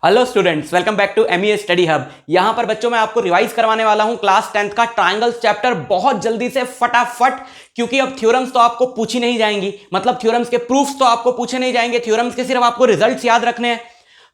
Hello students, welcome back to MEA study hub. यहां पर बच्चों मैं आपको रिवाइज करवाने वाला हूं क्लास 10th का ट्रायंगल्स चैप्टर बहुत जल्दी से फटाफट, क्योंकि अब थ्योरम्स तो आपको पूछी नहीं जाएंगी, मतलब थ्योरम्स के प्रूफ्स तो आपको पूछे नहीं जाएंगे, थ्योरम्स के सिर्फ आपको रिजल्ट्स याद रखने हैं।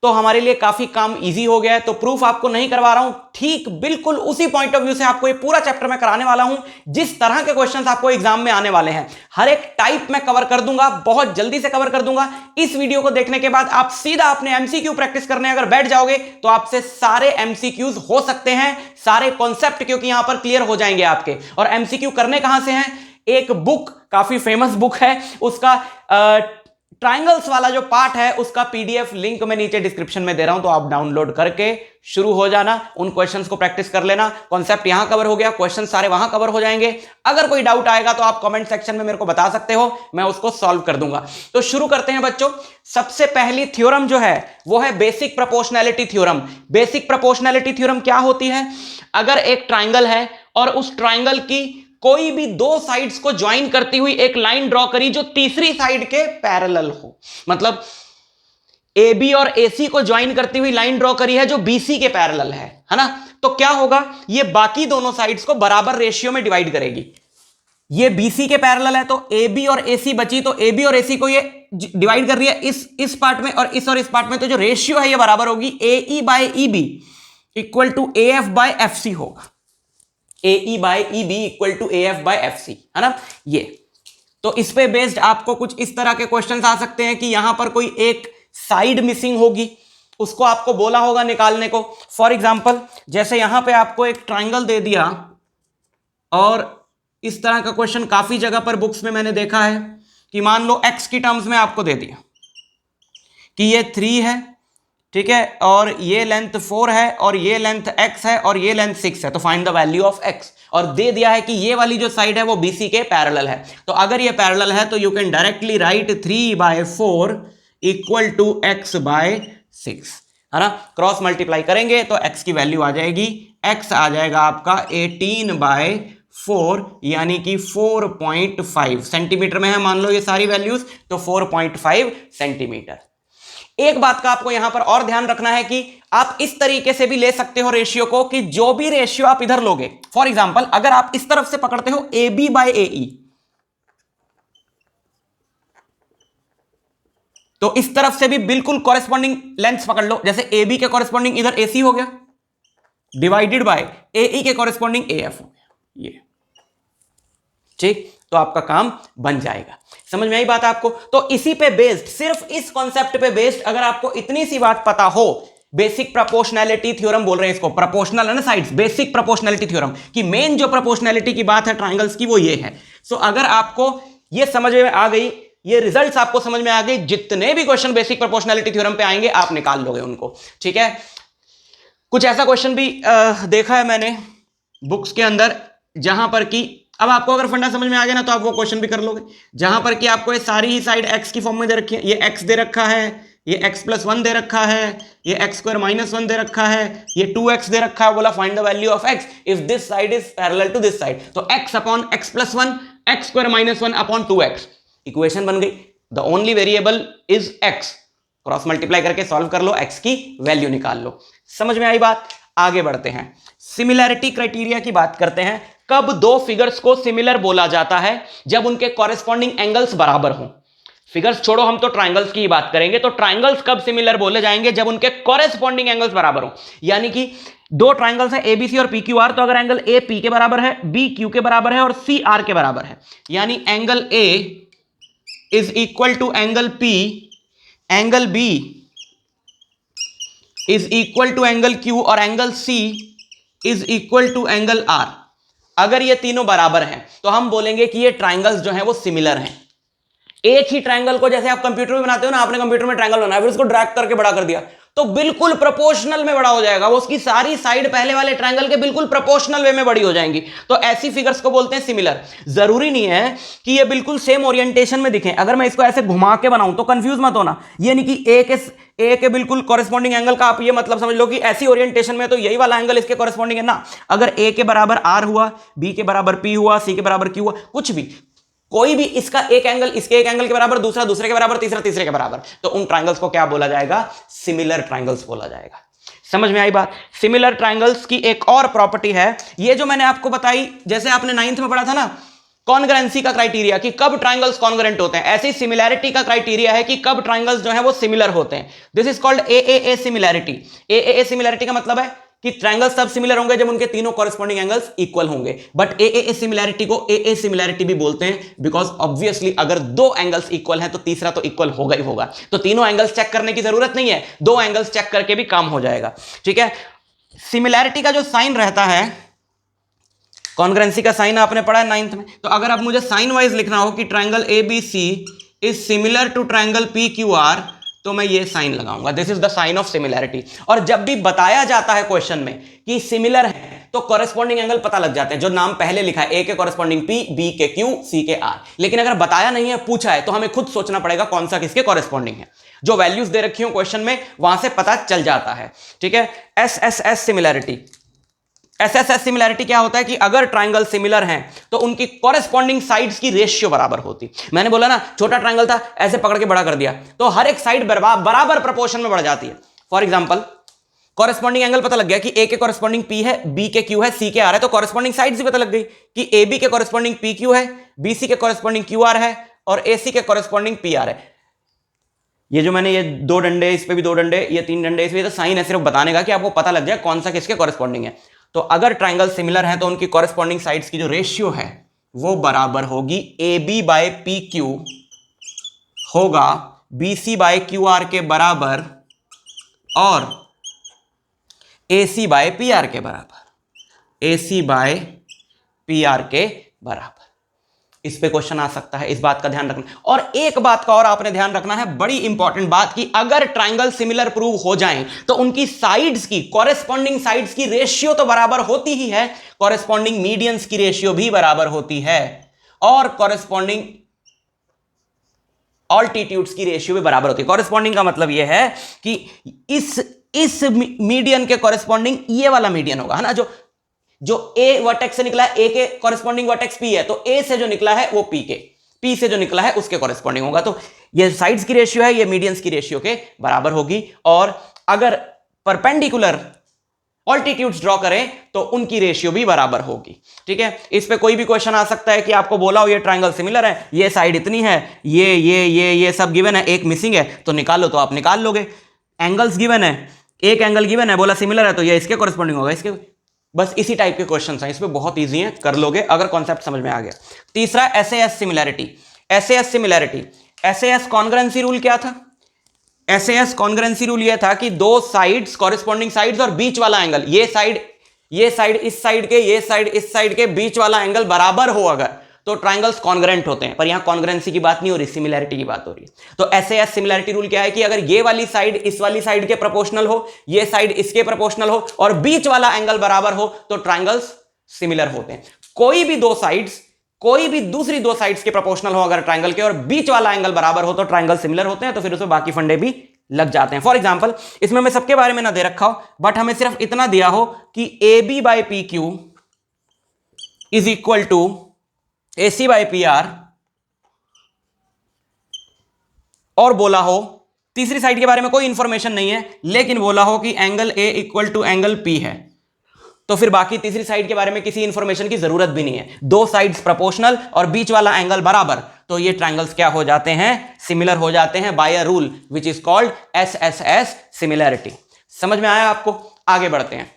तो हमारे लिए काफी काम इजी हो गया है। तो प्रूफ आपको नहीं करवा रहा हूं, ठीक बिल्कुल उसी पॉइंट ऑफ व्यू से आपको ये पूरा चैप्टर मैं कराने वाला हूं जिस तरह के क्वेश्चंस आपको एग्जाम में आने वाले हैं। हर एक टाइप में कवर कर दूंगा, बहुत जल्दी से कवर कर दूंगा। इस वीडियो को देखने के बाद आप सीधा अपने एमसीक्यू प्रैक्टिस करने अगर बैठ जाओगे तो आपसे सारे एमसीक्यूज हो सकते हैं, सारे कॉन्सेप्ट क्योंकि यहां पर क्लियर हो जाएंगे आपके। और एमसीक्यू करने कहां से हैं? एक बुक, काफी फेमस बुक है, उसका ट्रायंगल्स वाला जो पार्ट है उसका पीडीएफ लिंक मैं नीचे डिस्क्रिप्शन में दे रहा हूं, तो आप डाउनलोड करके शुरू हो जाना, उन क्वेश्चंस को प्रैक्टिस कर लेना। कॉन्सेप्ट यहां कवर हो गया, क्वेश्चन सारे वहां कवर हो जाएंगे। अगर कोई डाउट आएगा तो आप कमेंट सेक्शन में मेरे को बता सकते हो, मैं उसको सॉल्व कर दूंगा। तो शुरू करते हैं बच्चों। सबसे पहली थ्योरम जो है वो है basic proportionality theorem. Basic proportionality theorem क्या होती है? अगर एक ट्राइंगल है और उस ट्राइंगल की कोई भी दो साइड्स को ज्वाइन करती हुई एक लाइन ड्रॉ करी जो तीसरी साइड के पैरेलल हो, मतलब ए बी और ए सी को ज्वाइन करती हुई लाइन ड्रॉ करी है जो बी सी के पैरेलल है ना, तो क्या होगा? ये बाकी दोनों साइड्स को बराबर रेशियो में डिवाइड करेगी। ये बी सी के पैरेलल है तो ए बी और ए सी बची, तो ए बी और ए सी को ये डिवाइड कर रही है इस पार्ट में और इस पार्ट में, तो जो रेशियो है ये बराबर होगी A E by E B equal to A F by F C होगा। A E by E B equal to A F by F C, है ना। ये तो इस पे बेस्ड आपको कुछ इस तरह के क्वेश्चंस आ सकते हैं कि यहां पर कोई एक साइड मिसिंग होगी, उसको आपको बोला होगा निकालने को। फॉर एग्जांपल जैसे यहां पे आपको एक ट्राइंगल दे दिया और इस तरह का क्वेश्चन काफी जगह पर बुक्स में मैंने देखा है कि मान लो एक्स की टर्म्स में आपको दे दिया कि ये 3 है, ठीक है, और ये लेंथ 4 है और ये लेंथ x है और ये लेंथ 6 है, तो find the value of x। और दे दिया है कि ये वाली जो साइड है वो BC के पैरेलल है, तो अगर ये पैरेलल है तो you can directly write 3/4 equal to x by 6, है ना। क्रॉस मल्टीप्लाई करेंगे तो x की वैल्यू आ जाएगी, x आ जाएगा आपका 18/4 यानी कि 4.5 सेंटीमीटर में है, मान लो ये सारी वैल्यूज, तो 4.5 सेंटीमीटर। एक बात का आपको यहां पर और ध्यान रखना है कि आप इस तरीके से भी ले सकते हो रेशियो को कि जो भी रेशियो आप इधर लोगे, फॉर एग्जांपल अगर आप इस तरफ से पकड़ते हो ए बी बाय ए ई, तो इस तरफ से भी बिल्कुल कॉरेस्पॉन्डिंग लेंथ पकड़ लो। जैसे ए बी के कॉरेस्पॉन्डिंग इधर ए सी हो गया डिवाइडेड बाय ए ई के कॉरेस्पॉन्डिंग ए एफ हो गया, ये ठीक, तो आपका काम बन जाएगा। समझ में आई बात आपको? तो इसी पे बेस्ड, सिर्फ इस कॉन्सेप्ट पे बेस्ड अगर आपको इतनी सी बात पता हो, बेसिक प्रोपोर्शनैलिटी थ्योरम बोल रहे हैं इसको, प्रोपोर्शनल है ना साइड्स, बेसिक प्रोपोर्शनैलिटी थ्योरम की मेन जो प्रोपोर्शनैलिटी की बात है ट्राइंगल्स की वो ये है। सो अगर आपको ये समझ में आ गई, ये रिजल्ट्स आपको समझ में आ गई, जितने भी क्वेश्चन बेसिक प्रोपोर्शनैलिटी थ्योरम पे आएंगे आप निकाल लोगे उनको, ठीक है। कुछ ऐसा क्वेश्चन भी देखा है मैंने बुक्स के अंदर जहां पर कि अब आपको अगर फंडा समझ में आ गया ना तो आप वो क्वेश्चन भी कर लोगे, जहां पर कि आपको ये सारी ही साइड x की फॉर्म में दे रखी है, ये x दे रखा है, ये x+1 दे रखा है, ये x² - 1 दे रखा है, ये 2x दे रखा है, बोला find the value of x if this side is parallel to this side, तो x upon x+1 x² - 1 upon 2x, equation बन गई। The only variable is x, cross multiply करके सॉल्व कर लो, x की वैल्यू निकाल लो। समझ में आई बात? आगे बढ़ते हैं, सिमिलैरिटी क्राइटेरिया की बात करते हैं। कब दो फिगर्स को सिमिलर बोला जाता है? जब उनके कॉरेस्पॉन्डिंग एंगल्स बराबर हों। फिगर्स छोड़ो, हम तो ट्राइंगल्स की बात करेंगे, तो ट्राइंगल्स कब सिमिलर बोले जाएंगे? जब उनके कॉरेस्पॉन्डिंग एंगल्स बराबर हो, यानी कि दो ट्राइंगल्स है एबीसी और पीक्यूआर, तो अगर एंगल ए पी के बराबर है, बी क्यू के बराबर है और सी आर के बराबर है, यानी angle A is equal to angle P, angle B is equal to angle Q और angle C is equal to angle R. अगर ये तीनों बराबर हैं तो हम बोलेंगे कि ये ट्राइंगल्स जो हैं वो सिमिलर हैं। एक ही ट्राइंगल को, जैसे आप कंप्यूटर में बनाते हो ना, आपने कंप्यूटर में ट्राइंगल बनाया फिर उसको ड्रैग करके बड़ा कर दिया तो बिल्कुल प्रोपोर्शनल में बड़ा हो जाएगा, वो उसकी सारी साइड पहले वाले ट्राइंगल के बिल्कुल प्रोपोर्शनल वे में बड़ी हो जाएंगी, तो ऐसी फिगर्स को बोलते हैं सिमिलर। जरूरी नहीं है कि ये बिल्कुल सेम ओरिएंटेशन में दिखें। अगर मैं इसको ऐसे घुमा के बनाऊं तो कंफ्यूज मत होना, ये नहीं कि ए के बिल्कुल कॉरेस्पॉन्डिंग एंगल का आप ये मतलब समझ लो कि ऐसी ओरिएंटेशन में तो यही वाला एंगल इसके कॉरेस्पॉन्डिंग है ना। अगर ए के बराबर आर हुआ, बी के बराबर पी हुआ, सी के बराबर क्यू हुआ, कुछ भी, कोई भी इसका एक एंगल इसके एक एंगल के बराबर, दूसरा दूसरे के बराबर, तीसरा तीसरे के बराबर, तो उन ट्राइंगल्स को क्या बोला जाएगा? सिमिलर ट्राइंगल्स बोला जाएगा। समझ में आई बात? सिमिलर ट्राइंगल्स की एक और प्रॉपर्टी है, ये जो मैंने आपको बताई, जैसे आपने 9th में पढ़ा था ना कॉन्ग्रुएंसी का क्राइटेरिया कि कब ट्राइंगल्स कॉन्ग्रुएंट होते हैं, ऐसे ही सिमिलैरिटी का क्राइटेरिया है कि कब ट्राइंगल्स जो है वो सिमिलर होते हैं। This is called AAA similarity. AAA similarity का मतलब है कि ट्राइंगल्स तब सिमिलर होंगे जब उनके तीनों कॉरेस्पॉन्डिंग एंगल्स इक्वल होंगे। बट एएए सिमिलैरिटी को एए सिमिलैरिटी भी बोलते हैं बिकॉज ऑब्वियसली अगर दो एंगल्स इक्वल हैं तो तीसरा तो इक्वल होगा ही होगा, तो तीनों एंगल्स चेक करने की जरूरत नहीं है, दो एंगल्स चेक करके भी काम हो जाएगा। ठीक है, सिमिलैरिटी का जो साइन रहता है, कॉन्ग्रुएंसी का साइन आपने पढ़ा है 9th में, तो अगर आप मुझे साइन वाइज लिखना हो कि triangle ABC is similar to triangle PQR, तो मैं ये साइन लगाऊंगा, this is the sign of similarity. और जब भी बताया जाता है क्वेश्चन में कि सिमिलर है तो कॉरेस्पॉन्डिंग एंगल पता लग जाते हैं, जो नाम पहले लिखा है, ए के कॉरेस्पॉन्डिंग पी, बी के क्यू, सी के आर। लेकिन अगर बताया नहीं है, पूछा है, तो हमें खुद सोचना पड़ेगा कौन सा किसके कॉरेस्पॉन्डिंग है। जो वैल्यूज दे रखी हो क्वेश्चन में वहां से पता चल जाता है। ठीक है, एसएसएस सिमिलैरिटी। एसएसएस सिमिलैरिटी क्या होता है कि अगर ट्राइंगल सिमिलर हैं तो उनकी कॉरेस्पॉन्डिंग साइड्स की रेशियो बराबर होती। मैंने बोला ना छोटा ट्राइंगल था, ऐसे पकड़ के बड़ा कर दिया तो हर एक साइड बराबर प्रोपोर्शन में बढ़ जाती है। फॉर एग्जांपल कॉरेस्पॉन्डिंग एंगल पता लग गया कि ए के कॉरेस्पॉन्डिंग पी है, बी के क्यू है, सी के आर है, तो कॉरेस्पॉन्डिंग साइड्स भी पता लग गई कि ए बी के कॉरेस्पॉन्डिंग पी क्यू है, बी सी के कॉरेस्पॉन्डिंग क्यू आर है और ए सी के कॉरेस्पॉन्डिंग पी आर है। ये जो मैंने ये दो डंडे, इस पे भी दो डंडे, ये तीन डंडे, इसमें तो साइन है सिर्फ बताने का कि आपको पता लग जाए कौन सा किसके कॉरेस्पॉन्डिंग है। तो अगर ट्राइंगल सिमिलर है तो उनकी कॉरेस्पॉन्डिंग साइड्स की जो रेशियो है वो बराबर होगी A B by P Q होगा B C by Q R के बराबर और A C by P R के बराबर, A C by P R के बराबर। इस पे क्वेश्चन आ सकता है, इस बात का ध्यान रखना। और एक बात का और आपने ध्यान रखना है, बड़ी इंपॉर्टेंट बात, कि अगर ट्राइंगल सिमिलर प्रूव हो जाएं तो उनकी साइड्स की, कॉरेस्पॉन्डिंग साइड्स की रेशियो तो बराबर होती ही है, कॉरेस्पॉन्डिंग मीडियंस की रेशियो भी बराबर होती है और कॉरेस्पॉन्डिंग ऑल्टीट्यूड्स की रेशियो भी बराबर होती है। कॉरेस्पॉन्डिंग का मतलब यह है कि इस मीडियन के कॉरेस्पॉन्डिंग ये वाला मीडियन होगा, है ना, जो ए वर्टेक्स से निकला है, ए के कॉरेस्पॉन्डिंग वर्टेक्स पी है, तो ए से जो निकला है वो पी के, पी से जो निकला है उसके कॉरेस्पॉन्डिंग होगा। तो ये साइड्स की रेशियो है, ये मीडियंस की रेशियो के बराबर होगी। और अगर परपेंडिकुलर ऑल्टीट्यूड्स ड्रॉ करें तो उनकी रेशियो भी बराबर होगी। ठीक है, इस पे कोई भी क्वेश्चन आ सकता है कि आपको बोला हो ये ट्राइंगल सिमिलर है, ये साइड इतनी है, ये सब गिवन है, एक मिसिंग है, तो निकालो, तो आप निकाल लोगे। एंगल्स गिवन है, एक एंगल गिवन है, बोला सिमिलर है तो ये इसके कॉरेस्पॉन्डिंग होगा, इसके। बस इसी टाइप के क्वेश्चंस हैं, इसमें बहुत इजी हैं, कर लोगे अगर कॉन्सेप्ट समझ में आ गया। तीसरा SAS similarity. SAS similarity, SAS congruency rule क्या था? एसएएस कॉन्ग्रुएंसी रूल ये था कि दो साइड्स, कॉरेस्पॉन्डिंग साइड्स और बीच वाला एंगल, ये साइड इस साइड के, ये साइड इस साइड के बीच वाला एंगल बराबर हो अगर, तो ट्राइंगल्स कॉन्ग्रुएंट होते हैं। पर यहां कॉन्ग्रुएंसी की बात नहीं हो रही, सिमिलैरिटी की बात हो रही है। तो एसएएस सिमिलैरिटी रूल क्या है कि अगर ये वाली साइड इस वाली साइड के प्रोपोर्शनल हो, ये साइड इसके प्रोपोर्शनल हो और बीच वाला एंगल बराबर हो तो ट्राइंगल्स सिमिलर होते हैं। कोई भी दो साइड्स, कोई भी दूसरी दो साइड्स के प्रोपोर्शनल हो अगर ट्राइंगल के और बीच वाला एंगल बराबर हो तो ट्राइंगल सिमिलर होते हैं, तो फिर उसमें बाकी फंडे भी लग जाते हैं। फॉर एग्जांपल इसमें मैं सबके बारे में ना दे रखा हो, बट हमें सिर्फ इतना दिया हो कि A B by P Q is equal to A C by P R, और बोला हो तीसरी साइड के बारे में कोई इंफॉर्मेशन नहीं है लेकिन बोला हो कि angle A equal to angle P है, तो फिर बाकी तीसरी साइड के बारे में किसी इंफॉर्मेशन की जरूरत भी नहीं है। दो साइड्स प्रोपोर्शनल और बीच वाला एंगल बराबर, तो ये ट्राइंगल्स क्या हो जाते हैं? सिमिलर हो जाते हैं by a rule which is called SSS similarity. समझ में आया आपको? आगे बढ़ते हैं।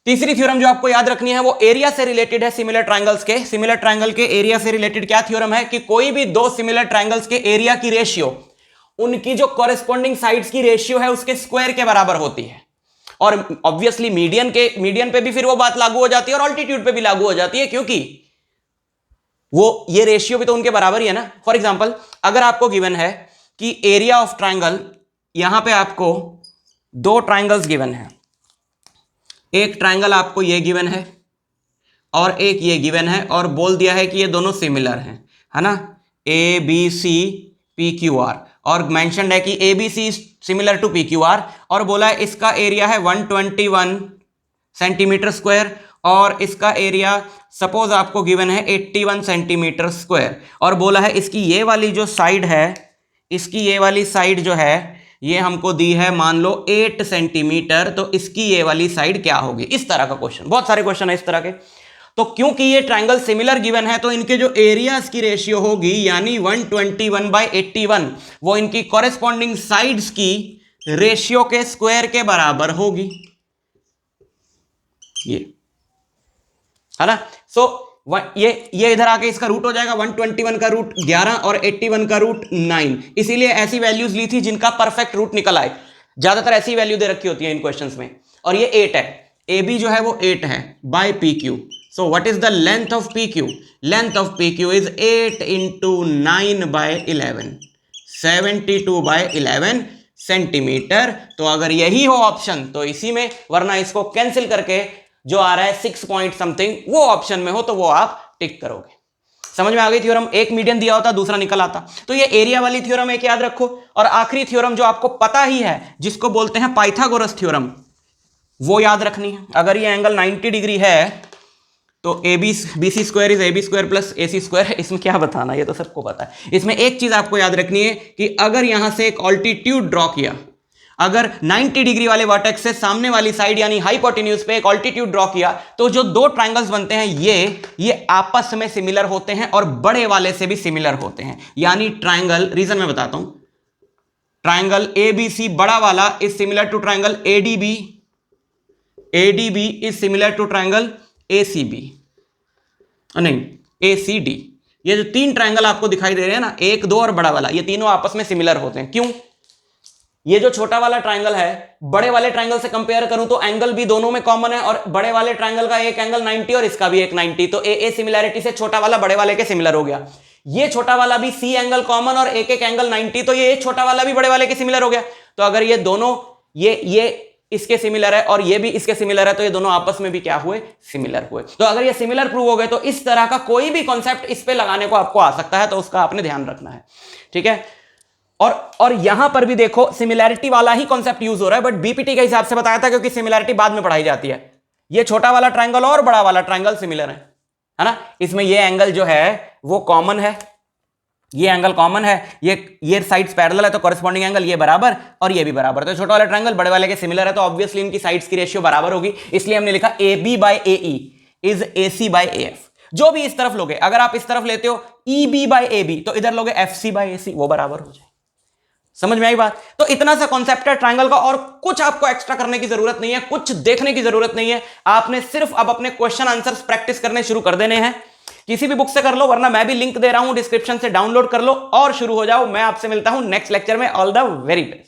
तीसरी थ्योरम जो आपको याद रखनी है वो एरिया से रिलेटेड है, सिमिलर ट्राइंगल्स के। सिमिलर ट्राइंगल के एरिया से रिलेटेड क्या थ्योरम है कि कोई भी दो सिमिलर ट्राइंगल्स के एरिया की रेशियो उनकी जो कॉरेस्पॉन्डिंग साइड्स की रेशियो है उसके स्क्वायर के बराबर होती है। और ऑब्वियसली मीडियन पे भी फिर वो बात लागू हो जाती है और ऑल्टीट्यूड पे भी लागू हो जाती है, क्योंकि वो ये रेशियो भी तो उनके बराबर ही है ना। फॉर एग्जांपल अगर आपको गिवन है कि एरिया ऑफ ट्राइंगल, यहां पे आपको दो ट्राइंगल्स गिवन है, एक ट्राइंगल आपको ये गिवन है और एक ये गिवन है, और बोल दिया है कि ये दोनों सिमिलर हैं, है ना, A B C P Q R, और मेंशन्ड है कि A B C similar to P Q R, और बोला है इसका एरिया है 121 सेंटीमीटर स्क्वायर और इसका एरिया सपोज आपको गिवन है 81 सेंटीमीटर स्क्वायर, और बोला है इसकी ये वाली जो साइड है, इसकी ये वाली साइड जो है ये हमको दी है मान लो 8 सेंटीमीटर, तो इसकी ये वाली साइड क्या होगी। इस तरह का क्वेश्चन, बहुत सारे क्वेश्चन है इस तरह के। तो क्योंकि ये ट्रायंगल सिमिलर गिवन है तो इनके जो एरियाज की रेशियो होगी यानी 121/81 वो इनकी कॉरेस्पॉन्डिंग साइड्स की रेशियो के स्क्वायर के बराबर होगी, ये है ना। सो ये इधर आके इसका रूट हो जाएगा, 121 का रूट 11 और 81 का रूट 9, इसीलिए ऐसी वैल्यूज ली थी जिनका परफेक्ट रूट निकल आए। ज्यादातर ऐसी वैल्यू दे रखी होती है इन क्वेश्चंस में। और ये 8 है, ए बी जो है वो 8 है bye P Q. So what is the length of P Q? Length of P Q is 8 × 9/11, 72/11 centimetre. तो अगर यही हो ऑप्शन तो इसी में, वरना इसको कैंसिल करके जो आ रहा है 6 पॉइंट समथिंग वो ऑप्शन में हो तो वो आप टिक करोगे। समझ में आ गई थ्योरम? एक मीडियन दिया होता दूसरा निकल आता। तो ये एरिया वाली थ्योरम एक याद रखो। और आखिरी थ्योरम जो आपको पता ही है जिसको बोलते हैं पाइथागोरस थ्योरम, वो याद रखनी है। अगर ये एंगल 90 डिग्री है तो BC square is AB square plus AC square. इसमें क्या बताना, ये तो सबको पता है। इसमें एक चीज आपको याद रखनी है कि अगर यहां से एक ऑल्टीट्यूड ड्रॉ किया, अगर 90 डिग्री वाले वर्टेक्स से सामने वाली साइड यानी हाइपोटेन्यूज पे एक ऑल्टीट्यूड ड्रॉ किया तो जो दो ट्रायंगल्स बनते हैं ये आपस में सिमिलर होते हैं और बड़े वाले से भी सिमिलर होते हैं। यानी ट्रायंगल, रीजन मैं बताता हूं, ट्रायंगल ABC बड़ा वाला is similar to triangle ADB, ADB is similar to triangle ACB, नहीं ACD। ये जो तीन ट्रायंगल आपको दिखाई दे रहे हैं ना, 1, 2 और बड़ा वाला, ये तीनों आपस में सिमिलर होते हैं। क्यों? ये जो छोटा वाला ट्रायंगल है बड़े वाले ट्रायंगल से कंपेयर करूं तो एंगल भी दोनों में कॉमन है, और बड़े वाले ट्रायंगल का एक एंगल 90 और इसका भी एक 90, तो ए सिमिलैरिटी से छोटा वाला बड़े वाले के सिमिलर हो गया। ये छोटा वाला भी C एंगल कॉमन और एक एंगल 90, तो ये छोटा वाला भी बड़े वाले के सिमिलर हो गया। तो अगर ये दोनों ये इसके सिमिलर है और ये भी इसके सिमिलर है तो ये दोनों आपस में भी क्या हुए? सिमिलर हुए। तो अगर ये सिमिलर प्रूव हो गए तो इस तरह का कोई भी कॉन्सेप्ट इस पे लगाने को आपको आ सकता है, तो उसका आपने ध्यान रखना है, ठीक है। और यहां पर भी देखो सिमिलैरिटी वाला ही कॉन्सेप्ट यूज हो रहा है, बट बीपीटी के हिसाब से बताया था क्योंकि सिमिलैरिटी बाद में पढ़ाई जाती है। ये छोटा वाला ट्रायंगल और बड़ा वाला ट्रायंगल सिमिलर है ना। इसमें ये एंगल जो है वो कॉमन है, ये एंगल कॉमन है, ये साइड्स पैरेलल है तो कॉरेस्पॉन्डिंग एंगल ये बराबर और ये भी बराबर। तो छोटा वाला ट्रायंगल बड़े वाले के सिमिलर है तो ऑब्वियसली इनकी साइड्स की रेशियो बराबर होगी, इसलिए हमने लिखा AB/AE इज AC/AF। जो भी इस तरफ लोगे, अगर आप इस तरफ लेते हो EB/AB तो इधर लोगे FC/AC, वो बराबर हो जाए। समझ में आई बात? तो इतना सा कॉन्सेप्ट है ट्रायंगल का, और कुछ आपको एक्स्ट्रा करने की जरूरत नहीं है, कुछ देखने की जरूरत नहीं है। आपने सिर्फ अब अपने क्वेश्चन आंसर्स प्रैक्टिस करने शुरू कर देने हैं। किसी भी बुक से कर लो, वरना मैं भी लिंक दे रहा हूं डिस्क्रिप्शन से, डाउनलोड कर लो और शुरू हो जाओ। मैं आपसे मिलता हूं नेक्स्ट लेक्चर में। All the very best.